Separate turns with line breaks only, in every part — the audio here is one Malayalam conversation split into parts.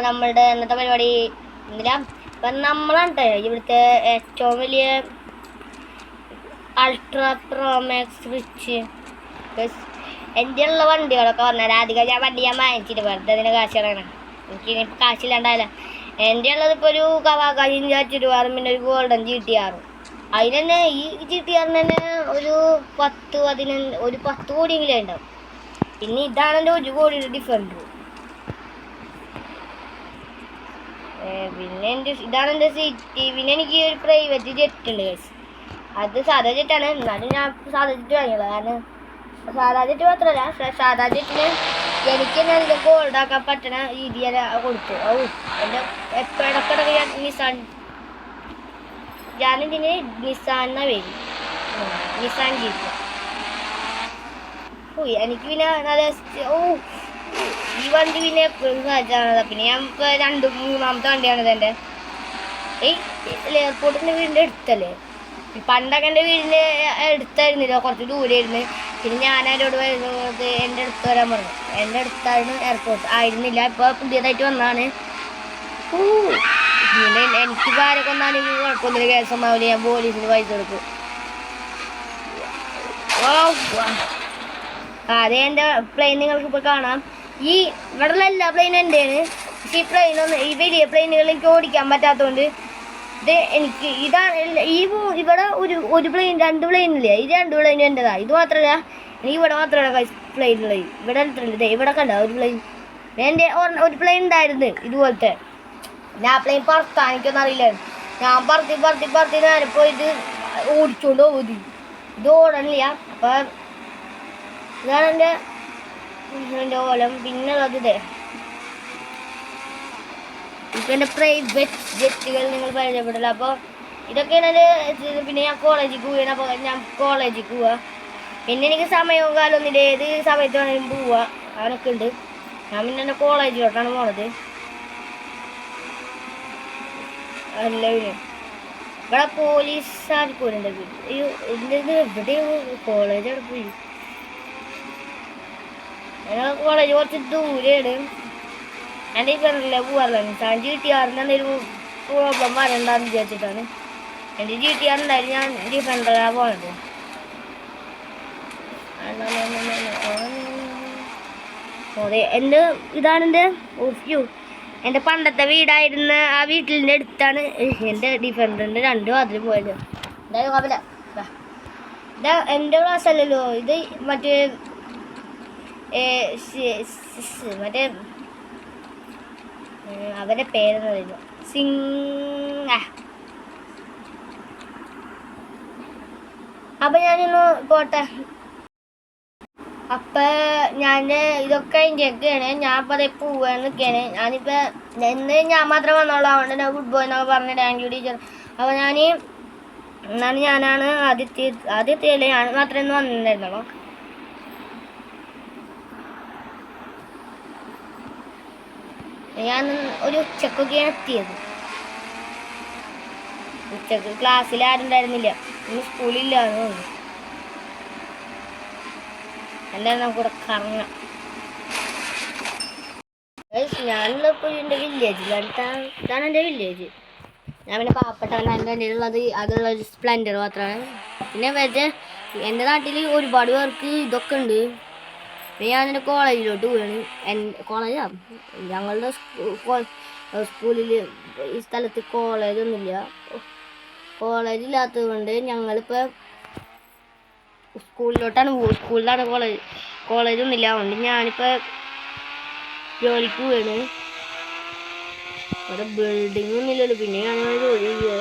നമ്മളുടെ ഇന്നത്തെ പരിപാടി എന്തിനാ ഇപ്പം നമ്മളാണ് ഇവിടുത്തെ ഏറ്റവും വലിയ അൾട്രാ പ്രോമാക്സ് റിച്ച്. എൻ്റെ ഉള്ള വണ്ടികളൊക്കെ പറഞ്ഞാൽ അധികം ഞാൻ വാങ്ങിച്ചിട്ട് വെറുതെ അതിന് കാശ് ഇറങ്ങണം. എനിക്കിനിപ്പോൾ കാശില്ലാണ്ടാവില്ല. എൻ്റെ ഉള്ളത് ഇപ്പോൾ ഒരു കവാകാശി ചുറ്റുപാറും പിന്നെ ഒരു ഗോൾഡൻ GTR. അതിന് തന്നെ ഈ GTR തന്നെ ഒരു 10 കോടിയെങ്കിലും ഉണ്ടാവും. പിന്നെ ഇതാണ് എൻ്റെ 1 കോടിയുടെ ഡിഫറൻറ്റ്. പിന്നെ ഇതാണ് എൻ്റെ സിറ്റി. പിന്നെ എനിക്ക് ഒരു പ്രൈവറ്റ് ജെറ്റ് ഉണ്ട് ഗൈസ്. അത് സാധാ ജെറ്റാണ്, എന്നാലും ഞാൻ സാധാ ജെറ്റ് വാങ്ങിയത്. കാരണം സാധാ ജെറ്റ് മാത്രമല്ല, സാധാ ജെറ്റിന് എനിക്ക് നല്ല ഗോൾഡാക്കാൻ പറ്റണ രീതിയിൽ കൊടുത്തു. എൻ്റെ ഇടക്കിടക്ക് ഞാനിതിന് നിസാൻ എന്നാ പേര്, നിസാൻ ജീപ്പ്. എനിക്ക് പിന്നെ നല്ല ഈ വണ്ടി പിന്നെ എപ്പോഴും സഹജാണത്. പിന്നെ ഞാൻ ഇപ്പോൾ 3-ാമത്തെ വണ്ടിയാണിത് എൻ്റെ. എയർപോർട്ടിൻ്റെ വീടിൻ്റെ അടുത്തല്ലേ. പണ്ടൊക്കെ എൻ്റെ വീടിൻ്റെ അടുത്തായിരുന്നില്ല, കുറച്ച് ദൂരമായിരുന്നു. പിന്നെ ഞാനവരോട് വരുന്നത് എൻ്റെ അടുത്ത് വരാൻ പറഞ്ഞു. എൻ്റെ അടുത്തായിരുന്നു എയർപോർട്ട് ആയിരുന്നില്ല, ഇപ്പോൾ പുതിയതായിട്ട് വന്നതാണ്. പിന്നെ എനിക്കിപ്പോൾ ആരൊക്കെ വന്നാണെങ്കിൽ കുഴപ്പമൊന്നുമില്ല, കേസമാവില്ല. ഞാൻ പോലീസിന് പൈസ കൊടുക്കും. അതെ, എൻ്റെ പ്ലെയിൻ നിങ്ങൾക്കിപ്പോൾ കാണാം. ഇവിടെയുള്ള എല്ലാ പ്ലെയിനും എൻ്റെയാണ്. പക്ഷേ ഈ വലിയ പ്ലെയിനുകൾ എനിക്ക് ഓടിക്കാൻ പറ്റാത്തതുകൊണ്ട് എനിക്ക് ഇതാണ് ഇവിടെ ഒരു പ്ലെയിൻ 2 പ്ലെയിനില്ലേ, ഈ 2 പ്ലെയിനും എൻ്റെതാണ്. ഇത് മാത്രമല്ല, എനിക്ക് ഇവിടെ മാത്രമല്ല പ്ലെയിൻ ഉള്ളത്. ഇവിടെ അടുത്തുണ്ട്, ഇവിടെ കണ്ട ഒരു പ്ലെയിൻ. എൻ്റെ ഒരു പ്ലെയിൻ ഉണ്ടായിരുന്നു ഇതുപോലത്തെ. ഞാൻ പ്ലെയിൻ പറത്താൻ എനിക്കൊന്നും അറിയില്ലായിരുന്നു. ഞാൻ പറത്തി നേരെ പോയിട്ട് ഓടിച്ചുകൊണ്ട് പോകും. ഇത് ഓടണില്ല. അപ്പം ഇതാണ് എൻ്റെ ഓലം. പിന്നെ ഉള്ളത് ഇപ്പം എൻ്റെ പ്രൈവറ്റ് ജെറ്റുകൾ നിങ്ങൾ പരിചയപ്പെടില്ല. അപ്പോൾ ഇതൊക്കെയാണ് എൻ്റെ. പിന്നെ ഞാൻ കോളേജിൽ പോവുകയാണ്. അപ്പോൾ ഞാൻ കോളേജിൽ പോവുക. പിന്നെ എനിക്ക് സമയവും കാലമൊന്നുമില്ല, ഏത് സമയത്ത് വേണമെങ്കിലും പോവുക. അങ്ങനൊക്കെ ഉണ്ട്. ഞാൻ പിന്നെ എൻ്റെ കോളേജിലോട്ടാണ് പോണത്. അല്ല പിന്നെ ഇവിടെ പോലീസുകാർ പോലുണ്ട്. എൻ്റെ എവിടെയോ കോളേജ് അവിടെ പോയി. കോളേജ് കുറച്ച് ദൂരെയാണ്. എൻ്റെ ഈ പറഞ്ഞില്ല പോകാറില്ല. GTR എന്തെങ്കിലും പ്രോബ്ലം വരണ്ടെന്ന് വിചാരിച്ചിട്ടാണ്. എൻ്റെ GTR ഉണ്ടായാലും ഞാൻ ഡിഫൻഡറാണ് പോകണത്. അതെ, ഇതാണ് എൻ്റെ പണ്ടത്തെ വീടായിരുന്ന ആ വീട്ടിൻ്റെ അടുത്താണ് എൻ്റെ ഡിഫൻഡറിൻ്റെ 2 വാതിൽ പോയത്. എന്തായാലും കുഴപ്പമില്ല. ഇതാ എൻ്റെ ക്ലാസ് അല്ലല്ലോ ഇത്. മറ്റേ അവരുടെ പേരെന്നറിയില്ല. അപ്പം ഞാനിന്ന് പോട്ടെ. അപ്പം ഞാൻ ഇതൊക്കെ ഇന്ത്യക്കാണ്. ഞാൻ ഇപ്പം അതേ പോവാന്നൊക്കെയാണ്. ഞാനിപ്പോൾ ഇന്ന് ഞാൻ മാത്രം വന്നോളൂ. അതുകൊണ്ട് തന്നെ ഗുഡ് ബോയ് എന്നൊക്കെ പറഞ്ഞ താങ്ക് യു ടീച്ചർ. അപ്പോൾ ഞാനാണ് ആദ്യത്തെ ഞാൻ മാത്രമേ വന്നിട്ടുണ്ടായിരുന്നുള്ളൂ. ഞാൻ ഒരു ഉച്ചക്കൊക്കെയാണ് എത്തിയത്. ഉച്ചക്ക് ക്ലാസ്സിൽ ആരുണ്ടായിരുന്നില്ല. ഇന്ന് സ്കൂളില്ലാന്ന് തോന്നുന്നു. എന്തായാലും നമുക്കിവിടെ കറങ്ങാം. ഞാനുള്ളപ്പോൾ എൻ്റെ വില്ലേജിലാണ്. ഇതാണ് എൻ്റെ വില്ലേജ്. ഞാൻ പിന്നെ പാവപ്പെട്ടവനാണ്. എൻ്റെ ഉള്ളത് അതുള്ള ഒരു സ്പ്ലെൻഡർ മാത്രമാണ്. പിന്നെ എൻ്റെ നാട്ടിൽ ഒരുപാട് പേർക്ക് ഇതൊക്കെ ഉണ്ട്. പിന്നെ ഞാനെൻ്റെ കോളേജിലോട്ട് പോവുകയാണ്. ഞങ്ങളുടെ സ്കൂളിൽ ഈ സ്ഥലത്ത് കോളേജൊന്നുമില്ല. കോളേജില്ലാത്തത് കൊണ്ട് ഞങ്ങളിപ്പോൾ സ്കൂളിലാണ് കോളേജൊന്നുമില്ല. അതുകൊണ്ട് ഞാനിപ്പോൾ ജോലിക്ക് പോവാണ്. അവിടെ ബിൽഡിംഗ് ഒന്നുമില്ലല്ലോ. പിന്നെ ഞാനിങ്ങനെ ജോലി ചെയ്യുക.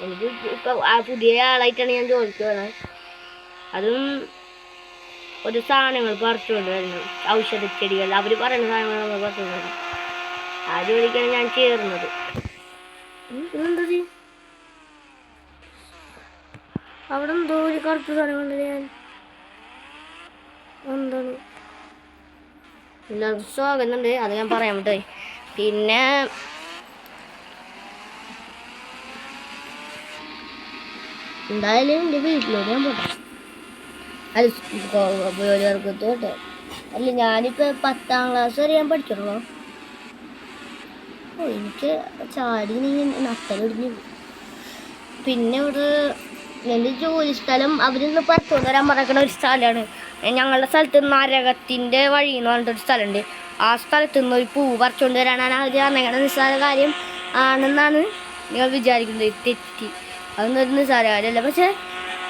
എനിക്ക് ഇപ്പം പുതിയ ആളായിട്ടാണ് ഞാൻ ജോലിക്ക് പോകുന്നത്. അതും ഒരു സാധനങ്ങൾ പറിച്ചുകൊണ്ട് വരുന്നത്, ഔഷധച്ചെടികൾ. അവർ പറയുന്ന സാധനങ്ങൾ നമ്മൾ പറിച്ചുകൊണ്ട് വരുന്നത്. ആ ജോലിക്കാണ് ഞാൻ ചേർന്നത്. എന്താ അവിടെ എന്തോ ഒരു കറുത്ത സാധനങ്ങളുണ്ട്. ഞാൻ എന്താണ് എല്ലാവർക്കും സ്വാഗതമുണ്ട്. അത് ഞാൻ പറയാൻ പറ്റുമോ. പിന്നെ എന്തായാലും എൻ്റെ വീട്ടിലോട്ട് ഞാൻ പോട്ടെ. അത് ഉപയോഗത്തോട്ടെ അല്ല ഞാനിപ്പോൾ 10ാം ക്ലാസ് വരെ ഞാൻ പഠിക്കണല്ലോ. എനിക്ക് ചാടി നീ നട്ടലൊടിഞ്ഞു. പിന്നെ ഇവിടെ എൻ്റെ ജോലി സ്ഥലം അവരിന്ന് പറിച്ചുകൊണ്ട് വരാൻ പറയണ ഒരു സ്ഥലമാണ്. ഞങ്ങളുടെ സ്ഥലത്ത് നരകത്തിൻ്റെ വഴി എന്ന് പറഞ്ഞിട്ടൊരു സ്ഥലമുണ്ട്. ആ സ്ഥലത്ത് നിന്ന് ഒരു പൂ പറിച്ചുകൊണ്ട് വരാനാണ് അവർ അങ്ങനെ നിസ്സാര കാര്യം ആണെന്നാണ് നിങ്ങൾ വിചാരിക്കുന്നത്. തെറ്റി, അതൊന്നും ഒരു നിസ്സാര കാര്യമല്ല. പക്ഷേ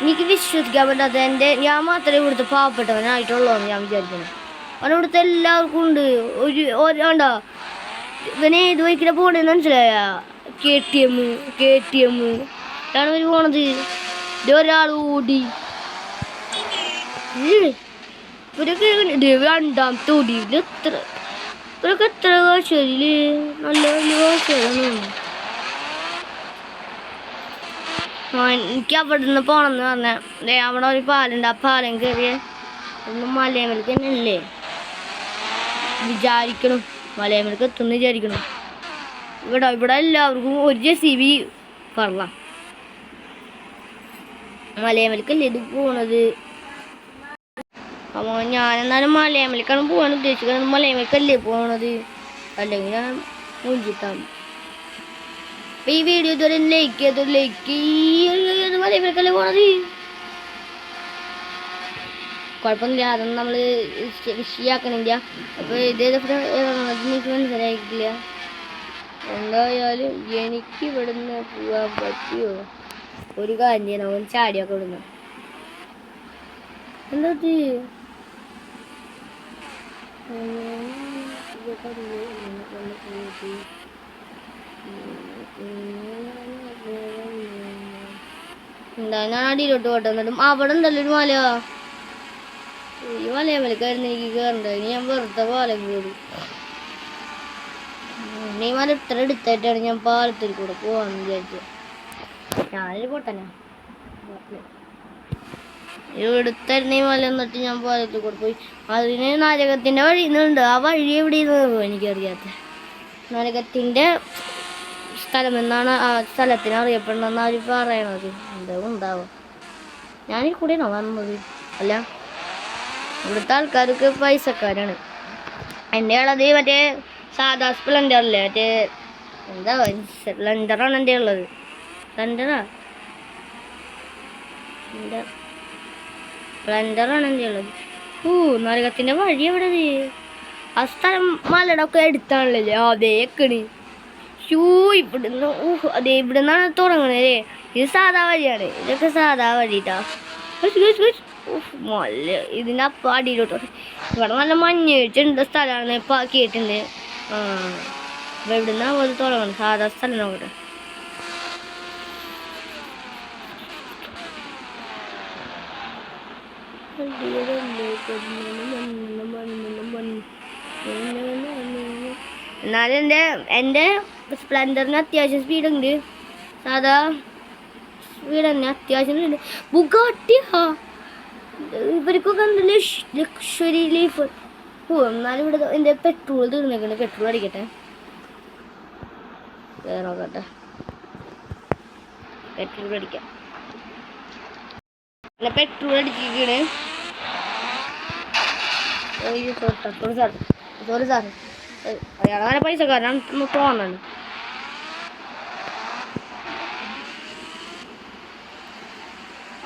എനിക്ക് വിശ്വസിക്കാൻ പറ്റാത്ത ഞാൻ മാത്രമേ ഇവിടുത്തെ പാവപ്പെട്ടവനായിട്ടുള്ളൂ എന്ന് ഞാൻ വിചാരിക്കുന്നു. കാരണം ഇവിടുത്തെ എല്ലാവർക്കും ഉണ്ട്. ഉണ്ടോ ഇവനെ ഏത് വഴിക്കിടെ പോകണമെന്ന് മനസ്സിലായ KTM ആണ് ഇവർ പോണത്. ഇതൊരാൾ ഓടി ഇവരൊക്കെ 2ാമത്തെ ഓടി. ഇവരൊക്കെ എത്ര കാശില് നല്ല വലിയ കാശുകളാണ്. എനിക്ക് അവിടെ നിന്ന് പോകണമെന്ന് പറഞ്ഞാൽ അവിടെ ഒരു പാലുണ്ട്. ആ പാലം കയറിയ ഒന്ന് മലയമേലേക്ക് തന്നെ അല്ലേ വിചാരിക്കണം. മലയമേലേക്ക് എത്തുമെന്ന് വിചാരിക്കണം. ഇവിടെ എല്ലാവർക്കും ഒരു JCB പറല മലയമേലേക്കല്ലേ ഇത് പോണത്. അപ്പോൾ ഞാനെന്നാലും മലയമേലേക്കാണ് പോകാൻ ഉദ്ദേശിക്കുന്നത്. മലയമേലേക്കല്ലേ പോണത്, അല്ലെങ്കിൽ ഞാൻ മുഞ്ചിട്ടാം. അപ്പോൾ ഈ വീഡിയോ ഇതുവരെ ലൈക്ക് ചെയ്ത് മലയമേലേക്കല്ലേ പോണത്. കുഴപ്പമൊന്നുമില്ല, അതൊന്നും നമ്മൾ വിഷയാക്കണില്ല. അപ്പോൾ ഇതേതൊക്കെ എനിക്ക് മനസ്സിലായിട്ടില്ല. എന്തായാലും എനിക്ക് ഇവിടുന്ന് പോകാൻ പറ്റുമോ? ഒരു കാര്യം ചെയ്യണം, അവൻ ചാടിയൊക്കെ ഇവിടുന്ന്. എന്താ എന്താ ഞാൻ അടിയിലോട്ട് പോട്ടെ. എന്നിട്ടും അവിടെ ഉണ്ടല്ലോ ഒരു മല. ഈ മലയമേലേക്കായിരുന്നു എനിക്ക് കയറേണ്ടത്. ഞാൻ വെറുതെ പാലം കയറി. ഈ മല ഇത്ര എടുത്തായിട്ടാണ് ഞാൻ പാലത്തിൽ കൂടെ പോവാന്ന് വിചാരിച്ചത്. ഞാനൊരു പൊട്ടനാ. എടുത്തായിരുന്നു ഈ മല. എന്നിട്ട് ഞാൻ പാലത്തിൽ കൂടെ പോയി. അതിന് നരകത്തിൻ്റെ വഴി ഉണ്ട്. ആ വഴി എവിടെയെന്ന് എനിക്കറിയാത്ത. നരകത്തിൻ്റെ സ്ഥലം എന്നാണ് ആ സ്ഥലത്തിന് അറിയപ്പെടുന്നതെന്ന് അവർ പറയണത്. എന്താ ഉണ്ടാവുക. ഞാനീ കൂടെയാണോ വന്നത്? അല്ല, ഇവിടുത്തെ ആൾക്കാർക്ക് പൈസക്കാരാണ്. എൻ്റെ ഉള്ളത് മറ്റേ സാധാ സ്പ്ലെൻഡറല്ലേ, മറ്റേ എന്താ സ്പ്ലെൻഡറാണ് എൻ്റെ ഉള്ളത്. സ്പ്ലെൻഡറാണ് എൻ്റെ ഉള്ളത്. നരകത്തിൻ്റെ വഴി എവിടെ? ആ സ്ഥലം മലയുടെ ഒക്കെ എടുത്താണല്ലേ. അതേക്കണ് ഇവിടുന്ന്. അതെ, ഇവിടുന്നാണ് തുടങ്ങണേ. ഇത് സാധാ വഴിയാണ്. ഇതൊക്കെ സാധാ വഴിട്ടാ. മല ഇതിനപ്പം അടിയിലോട്ട്. ഇവിടെ നല്ല മഞ്ഞിട്ടുണ്ട് സ്ഥലമാണ് കേട്ടിട്ടുണ്ട്. അപ്പോൾ ഇവിടുന്ന് പോലെ തുടങ്ങണം. സാധാ സ്ഥലം നോക്കട്ടെ. എന്നാലും എൻ്റെ സ്പ്ലെൻഡറിന് അത്യാവശ്യം സ്പീഡുണ്ട്. സാധാ സ്പീഡ് തന്നെ അത്യാവശ്യം ഉണ്ട്. ബുഗാട്ടിയാ ഇവർക്കൊക്കെ എന്താ ലക്ഷറി ലൈഫ്. എന്നാലും ഇവിടെ എൻ്റെ പെട്രോൾ തീർന്നേക്കണേ. പെട്രോൾ അടിക്കട്ടെ, നോക്കട്ടെ. പെട്രോൾ അടിക്കാം. അല്ല, പെട്രോൾ അടിച്ചിരിക്കണേ. സോറി സാർ, അയാളെ നല്ല പൈസക്കാരനാണ് തോന്നുന്നുണ്ട്.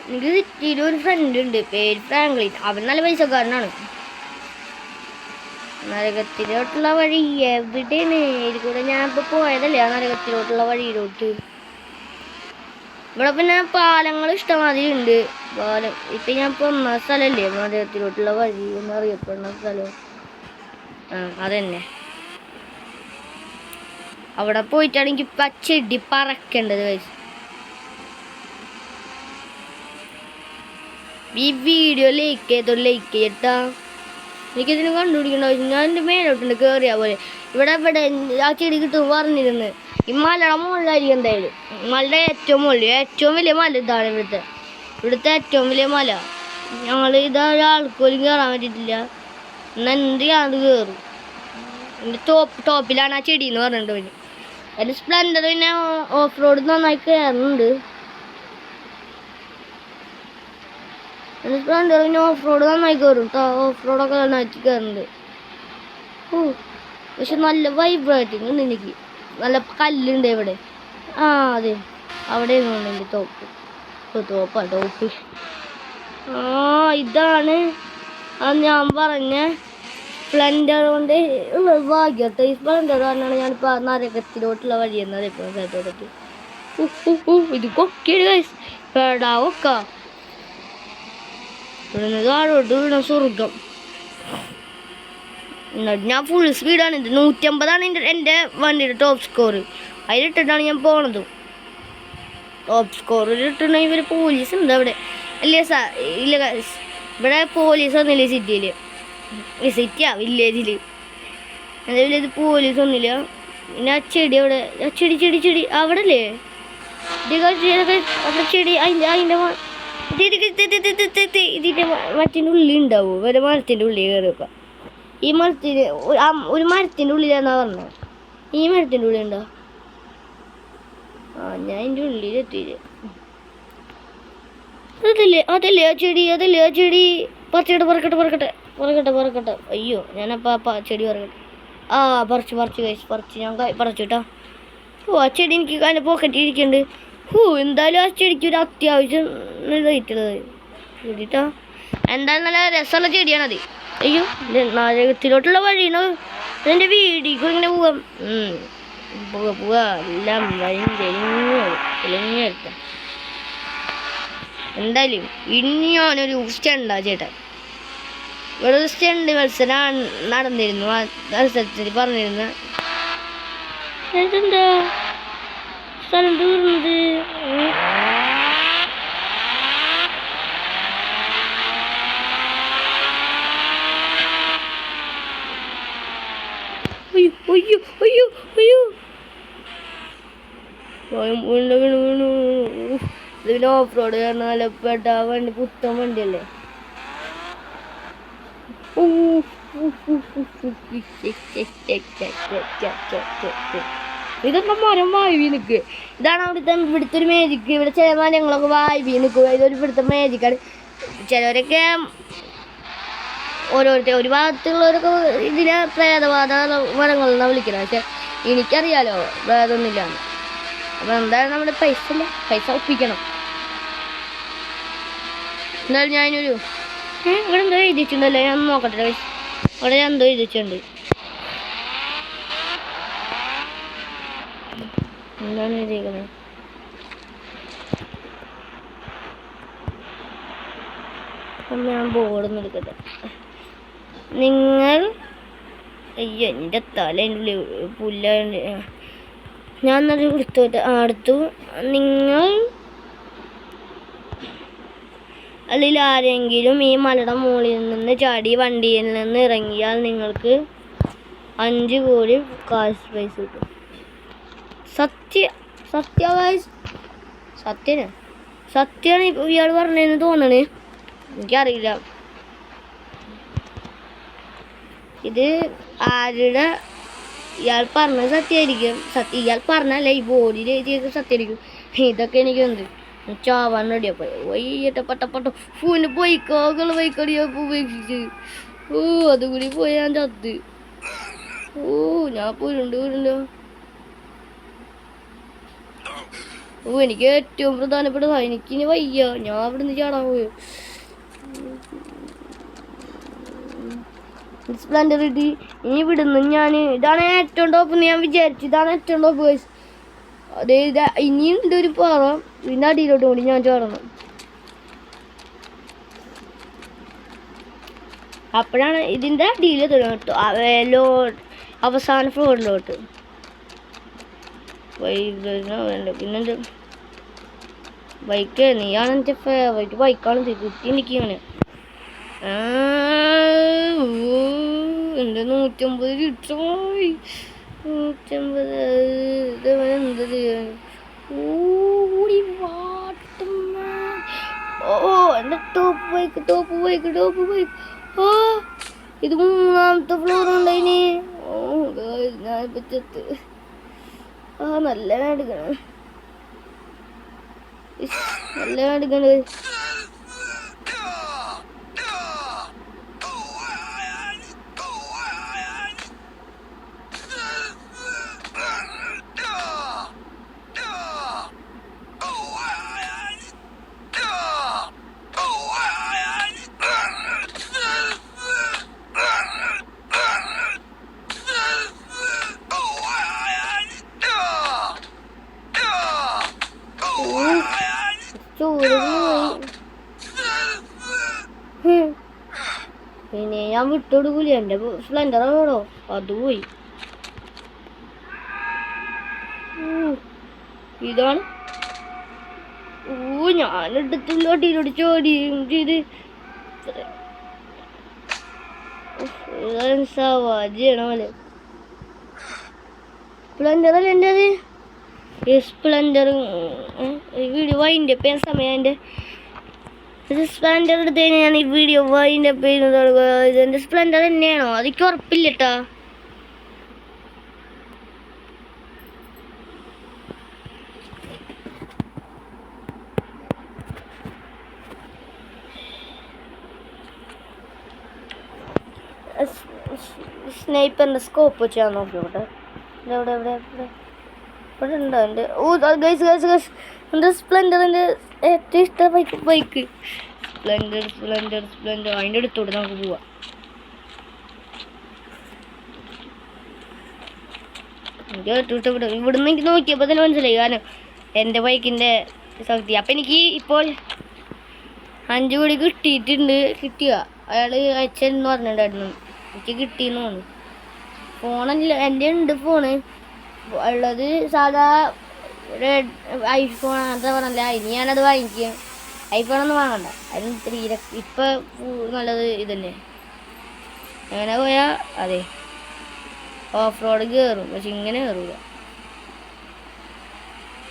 എനിക്ക് സിറ്റിയിൽ ഒരു ഫ്രണ്ട് ഉണ്ട്, പേര് ഫ്രാങ്ക്ലിൻ. അവൻ നല്ല പൈസക്കാരനാണ്. നരകത്തിലോട്ടുള്ള വഴി എവിടെയാണ്? ഇതിലൂടെ ഞാൻ ഇപ്പോൾ പോയതല്ലേ ആ നരകത്തിലോട്ടുള്ള വഴിയിലോട്ട്. ഇവിടെ പിന്നെ പാലങ്ങൾ ഇഷ്ടമാതിരി ഉണ്ട്. പാലം ഇപ്പം ഞാൻ ഇപ്പോൾ ഒന്നാം സ്ഥലമല്ലേ നരകത്തിലോട്ടുള്ള വഴി എന്നറിയപ്പെടുന്ന സ്ഥലം. അതന്നെ. അവിടെ പോയിട്ടാണ് എനിക്ക് ഇപ്പം ചെടി പറക്കേണ്ടത്. ഈ വീഡിയോ ലൈക്ക് ചെയ്യട്ടാ. എനിക്കിതിന് കണ്ടുപിടിക്കേണ്ട ആവശ്യം. ഞാൻ എൻ്റെ മേലോട്ടുണ്ട് കയറിയാ പോലെ. ഇവിടെ ആ ചെടി കിട്ടും പറഞ്ഞിരുന്നു. ഈ മലയുടെ മുകളിലായിരിക്കും എന്തായാലും. മലയുടെ ഏറ്റവും മുകളിൽ ഏറ്റവും വലിയ മല ഇതാണ്. ഇവിടുത്തെ ഏറ്റവും വലിയ മല. ഞങ്ങൾ ഇതൊരാൾക്കോലും കയറാൻ പറ്റിയിട്ടില്ല. എന്നാൽ എന്ത് ചെയ്യാത് കയറും. എൻ്റെ ടോപ്പിലാണ് ആ ചെടി എന്ന് പറഞ്ഞിട്ട്. എൻ്റെ സ്പ്ലെൻഡർ പിന്നെ ഓഫ് റോഡ് നന്നായി കയറുന്നുണ്ട്. സ്പ്ലെൻഡർ പിന്നെ ഓഫ് റോഡ് നന്നായി കയറും. ഓഫ് റോഡൊക്കെ നന്നായിട്ട് കയറുന്നുണ്ട്. ഓ പക്ഷെ നല്ല വൈബ്രേറ്റിംഗ് ഉണ്ട് എനിക്ക്. നല്ല കല്ലുണ്ട് ഇവിടെ. ആ അതെ, അവിടെ ഇരുന്നുണ്ട് എൻ്റെ ടോപ്പ്. ആ ഇതാണ് ഞാൻ പറഞ്ഞ സ്പ്ലെൻഡർ കൊണ്ട് ഭാഗ്യട്ടോ. ഈ സ്പ്ലെൻഡർ പറഞ്ഞാണ് ഞാനിപ്പോൾ നരകത്തിലോട്ടുള്ള വഴിയെന്നത് ഇപ്പോൾ സ്ഥലത്തോട്ട്. ഇത് കൊക്കിയാണ് ഗൈസ്, പേടാവൊക്ക ഇവിടെ താഴോട്ട് വീണ സ്വർഗം. എന്നിട്ട് ഞാൻ ഫുൾ സ്പീഡാണ്. ഇത് 150 എൻ്റെ വണ്ടിയുടെ ടോപ്പ് സ്കോർ. അതിലിട്ടിട്ടാണ് ഞാൻ പോണത്. ടോപ്പ് സ്കോറിൽ ഇട്ടിട്ടുണ്ടെങ്കിൽ ഇവർ പോലീസ് ഉണ്ട് അവിടെ. അല്ലേ ഇല്ല ഇവിടെ പോലീസ് ഒന്നുമില്ല സിറ്റിയിൽ. സിറ്റിയാ വില്ലേജിൽ. എൻ്റെ വില്ലേജ് പോലീസ് ഒന്നുമില്ല. പിന്നെ ആ ചെടി അവിടെ, ആ ചെടി അവിടെ അല്ലേ അവിടെ ചെടി. അതിൻ്റെ ഇതിൻ്റെ മരത്തിൻ്റെ ഉള്ളിൽ ഉണ്ടാവും. ഒരു മരത്തിൻ്റെ ഉള്ളിൽ കയറിയപ്പോൾ ഈ മരത്തിന് ഒരു മരത്തിൻ്റെ ഉള്ളിലാന്നാ പറഞ്ഞത്. ഈ മരത്തിൻ്റെ ഉള്ളിൽ ഉണ്ടോ? ആ ഞാൻ അതിൻ്റെ ഉള്ളിലെത്തിയില്ല. അതല്ലേ ആ ചെടി. പറക്കട്ടെ. അയ്യോ ഞാനപ്പോൾ ആ ചെടി പറക്കട്ടെ. ആ പറിച്ചു ഞാൻ പറിച്ചു കേട്ടോ. ഓ ആ ചെടി എനിക്ക് അതിൻ്റെ പോക്കറ്റിൽ ഇരിക്കുന്നുണ്ട്. എന്തായാലും ആ ചെടിക്ക് ഒരു അത്യാവശ്യം ഇതായിട്ടുള്ളത് ചെടിട്ടോ. എന്തായാലും നല്ല രസമുള്ള ചെടിയാണത്. അയ്യോ നരകത്തിലോട്ടുള്ള വഴിയാണ്. എൻ്റെ വീടിക്കും ഇങ്ങനെ പോവാം. എല്ലാം തെളിഞ്ഞെടുത്ത. എന്തായാലും ഇനി ഞാനൊരു സ്റ്റണ്ടാ ചേട്ടാ. ഇവിടെ ഒരു സ്റ്റണ്ട് മത്സരം നടന്നിരുന്നു. ആ മത്സരത്തിൽ പറഞ്ഞിരുന്ന എന്താ സ്ഥലം തീർന്നത്. അയ്യോ വീണു. ഇതിന് ഓഫ് റോഡ് കാരണം പെട്ട വണ്ടി, പുത്തൻ വണ്ടിയല്ലേ. ഇതൊക്കെ മരം വായി നിൽക്കുക. ഇതാണ് ഇവിടുത്തെ ഒരു മേജിക്ക്. ഇവിടെ ചില മരങ്ങളൊക്കെ വായി നിൽക്കുക. ഇതൊരു ഇവിടുത്തെ മേജിക്കാണ്. ചിലവരൊക്കെ ഒരു ഭാഗത്തുള്ളവരൊക്കെ ഇതിനെ പ്രേതബാധ മരങ്ങളെന്നാണ് വിളിക്കുന്നത്. പക്ഷെ എനിക്കറിയാലോ പ്രേതമൊന്നുമില്ല. അപ്പം എന്തായാലും നമ്മുടെ പൈസ ഒപ്പിക്കണം. എന്തായാലും ഞാനൊരു ഇവിടെ എന്തോ എഴുതിച്ചിട്ടുണ്ടല്ലോ, ഞാൻ നോക്കട്ടെ. അവിടെ ഞാൻ എന്തോ എഴുതിച്ചിട്ടുണ്ട്. എന്താണ് എഴുതിയിരിക്കുന്നത്? അപ്പം ഞാൻ ബോർഡൊന്നും എടുക്കട്ടെ. നിങ്ങൾ അയ്യോ എൻ്റെ തല എൻ്റെ ഉള്ളിൽ പുല്ലുണ്ട്. ഞാൻ നല്ല അടുത്തു. നിങ്ങൾ അല്ലെങ്കിൽ ആരെങ്കിലും ഈ മലയുടെ മുകളിൽ നിന്ന് ചാടി വണ്ടിയിൽ നിന്ന് ഇറങ്ങിയാൽ നിങ്ങൾക്ക് 5 കോടി കാശ് പ്രൈസ് കിട്ടും. സത്യമാണ് ഇയാൾ പറഞ്ഞതെന്ന് തോന്നണേ. എനിക്കറിയില്ല ഇത് ആരുടെ. ഇയാൾ പറഞ്ഞത് സത്യമായിരിക്കും. ഇയാൾ പറഞ്ഞല്ലേ ഈ ബോഡിയിൽ എഴുതിയൊക്കെ സത്യമായിരിക്കും. ഇതൊക്കെ എനിക്കുണ്ട് ചാവാൻ റെഡിയപ്പോൾ വയ്യട്ടെ പട്ട ഫൂന് പോയിക്കോടിയാ ഉപേക്ഷിച്ച്. അതുകൂടി പോയി ഞാൻ ചത്ത്. ഞാൻ പോരുണ്ടോ. എനിക്ക് ഏറ്റവും പ്രധാനപ്പെട്ടതാ. എനിക്കിനി വയ്യ. ഞാൻ ഇവിടുന്ന് ചാടാൻ പോയോ. സ്പ്ലെൻഡർ ഇടി ഇനി വിടുന്നു ഞാൻ. ഇതാണ് ഏറ്റവും ടോപ്പ് ഞാൻ വിചാരിച്ചു. ഇതാണ് ഏറ്റവും ടോപ്പ് ഗൈസ്. അതെ ഇനിയുണ്ട് ഒരു പാറ. ഇതിൻ്റെ അടിയിലോട്ട് കൂടി ഞാൻ ചാടണം. അപ്പോഴാണ് ഇതിൻ്റെ അടിയിൽ തുടങ്ങട്ടോ. അവസാന ഫ്ലോറിലോട്ട് വേണ്ട. പിന്നെന്ത് ബൈക്ക്. നീയാണ് എൻ്റെ ഫേവറേറ്റ് ബൈക്കാണ്. കുത്തി നിൽക്കുകയാണ്. എൻ്റെ 150 ലിറ്റർ പോയി. 150 എന്തത് വാട്ടും. എൻ്റെ ടോപ്പ് ബൈക്ക്. ഇത് 3ാമത്തെ ഫ്ലോർ ഉണ്ടായിന്. ഞാനിപ്പോൾ ചെത്ത്. നല്ല എടുക്കണം. പിന്നെ ഞാൻ വിട്ടുകൊടുക്കൂല. എൻ്റെ സ്പ്ലെൻഡർ വേണോ അത് പോയി. ഇതാണ് ഞാനെടുത്തുള്ള അടിയിലോട് ചോടിയും ചെയ്ത് സവാജിയാണ് പോലെ. സ്പ്ലെൻഡർ അല്ല എൻ്റെ അത്. ഈ സ്പ്ലെൻഡർ വീഡിയോ വൈൻഡ് അപ്പ് ചെയ്യാൻ സമയം. എൻ്റെ സ്പ്ലെൻഡർ എടുത്ത് കഴിഞ്ഞാൽ ഞാൻ ഈ വീഡിയോ വൈൻഡ് അപ്പ് ചെയ്യുന്നത്. ഇതെൻ്റെ സ്പ്ലെൻഡർ തന്നെയാണോ അതെനിക്ക് ഉറപ്പില്ല കേട്ടോ. സ്നൈപ്പറിൻ്റെ സ്കോപ്പ് വെച്ചാൽ നോക്കിയോട്ടെ. എവിടെ എവിടെ എവിടെ ഇവിടെ ഉണ്ടോ എൻ്റെ? എൻ്റെ സ്പ്ലെൻഡറിൻ്റെ ഏറ്റവും ഇഷ്ടം ബൈക്ക് സ്പ്ലെൻഡർ സ്പ്ലെൻഡർ സ്പ്ലെൻഡർ. അതിൻ്റെ അടുത്തോട്ട് നമുക്ക് പോവാം. എനിക്ക് ഏറ്റവും ഇഷ്ടപ്പെട്ട ഇവിടുന്ന് എനിക്ക് നോക്കിയപ്പോൾ തന്നെ മനസ്സിലായി കാരണം എൻ്റെ ബൈക്കിൻ്റെ ശക്തി. അപ്പം എനിക്ക് ഇപ്പോൾ 5 കോടി കിട്ടിയിട്ടുണ്ട്. കിട്ടിയ അയാൾ അയച്ചെന്ന് പറഞ്ഞിട്ടുണ്ടായിരുന്നു. എനിക്ക് കിട്ടിയെന്ന് തോന്നുന്നു. ഫോണല്ല എൻ്റെ ഉണ്ട് ഫോണ് ഉള്ളത് സാധാ റെഡ് ഐഫോൺ അങ്ങനത്തെ പറഞ്ഞല്ല. ഇനി ഞാനത് വാങ്ങിക്കുക. ഐഫോണൊന്നും വാങ്ങണ്ട. അതിന് തീരെ ഇപ്പം നല്ലത് ഇതന്നെ. അങ്ങനെ പോയാൽ അതെ ഓഫ് റോഡ് കയറും, പക്ഷെ ഇങ്ങനെ കയറില്ല.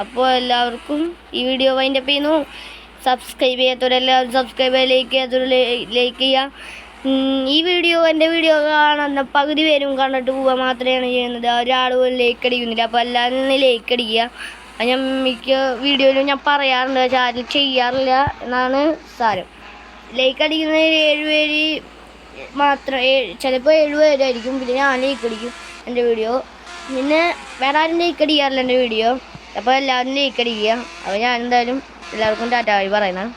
അപ്പോൾ എല്ലാവർക്കും ഈ വീഡിയോ വൈൻഡ് അപ്പ് ചെയ്യുന്നു. സബ്സ്ക്രൈബ് ചെയ്യാത്തവരെല്ലാവരും സബ്സ്ക്രൈബ് ചെയ്യുക, ലൈക്ക് ചെയ്യാത്തവർ ലൈക്ക് ചെയ്യുക. ഈ വീഡിയോ എൻ്റെ വീഡിയോ കാണുന്ന പകുതി പേരും കണ്ടിട്ട് പോവുക മാത്രമാണ് ചെയ്യുന്നത്. ഒരാൾ പോലും ലൈക്ക് അടിക്കുന്നില്ല. അപ്പോൾ എല്ലാവരും ലൈക്ക് അടിക്കുക. അത് ഞാൻ മിക്ക വീഡിയോയിലും ഞാൻ പറയാറുണ്ട്, പക്ഷെ ആരും ചെയ്യാറില്ല എന്നാണ് സാരം. ലൈക്ക് അടിക്കുന്നതിൽ 7 പേര് മാത്രം, ചിലപ്പോൾ 7 പേരായിരിക്കും. പിന്നെ ഞാൻ ലൈക്ക് അടിക്കും എൻ്റെ വീഡിയോ. പിന്നെ വേറെ ആരും ലൈക്ക് അടിക്കാറില്ല എൻ്റെ വീഡിയോ. അപ്പോൾ എല്ലാവരും ലൈക്ക് അടിക്കുക. അപ്പോൾ ഞാൻ എന്തായാലും എല്ലാവർക്കും ടാറ്റാ ബൈ പറയുന്നത്.